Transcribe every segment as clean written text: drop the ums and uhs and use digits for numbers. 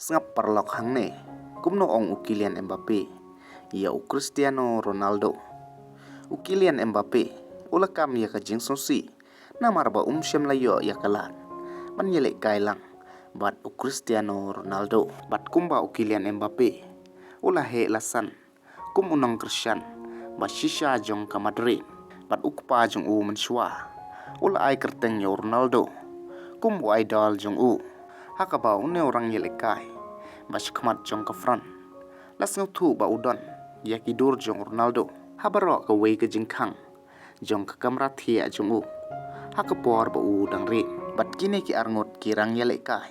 Sngap parlok hangne, kumno ong ukilian Mbappé, ia Cristiano Ronaldo. Ukilian Mbappé, ulakam ia ka jing sonsi, namar ba syam layo ia kalan. Man ialehkai lang, bat Cristiano Ronaldo, bat kumba ukilian Mbappé. Ula he lasan, kum unang Christian, bat shisha jong ka Madrid, bat ukpa jong menshwa. Ula ai kerteng ya Ronaldo, kum idol jong haka ba une orang ialehkai, bas kmat jong ka Fran. Las ngau ba udon, ya kidur jong Ronaldo. Habaro ka wei ka jingkang, jong ka kamera thia jong haka por ba dang rin. Bat kini ki arngot kirang ialehkai.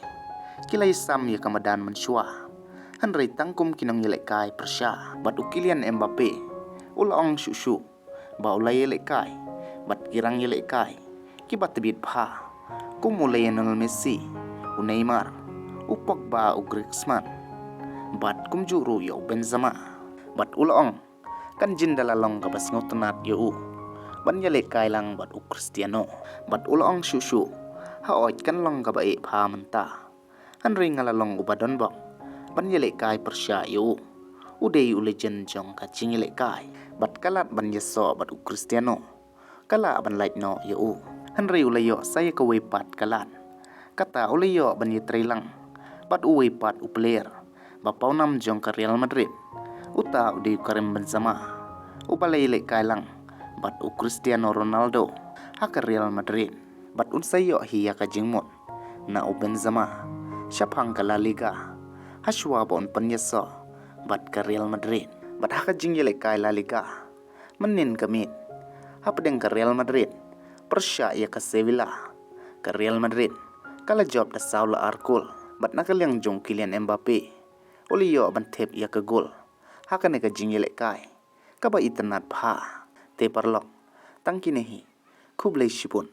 Kilai sam ya kamadan menshwa. Hanrei tangkum kinang ialehkai persya. Bat ukilian Mbappé, ula ong shushu, ba ulai ialehkai. Bat kirang ialehkai, kibat tebit pha. Kum ulai Messi, Neymar, Pogba Griezmann, bat kum juru yo Benzema, bat ulaong kan jin dalalong ka bas ngotenat yo ban ialehkai lang bat Cristiano, bat ulaong shushu haoit kan long ka bae pha menta han ring alalong ubadon bang ban ialehkai persya yo udei legend jong ka jing ialehkai bat kalat ban yeso bat Cristiano kala ban light no yo han ri ulayo saya ka wepat kalan kata ulayo ban yitrailang bat uwepat player bapau nam jong ka Real Madrid uta di Karim Benzema ubalai ialehkai lang bat Cristiano Ronaldo haka Real Madrid bat unsayo hiya ka jingmot na Benzema syapang ka La Liga haswa bon penyeso bat ka Real Madrid bat haka jing ialehkai La Liga menin kamit hapadeng ka Real Madrid persya ya ka Sevilla ka Real Madrid kala job da saula arkul bat nakaliang jong Kylian Mbappé uliyo ban tep ya ka gol haka ne ka jing ialehkai ka ba itnat pha te parlok tangkinehi kublai shipun.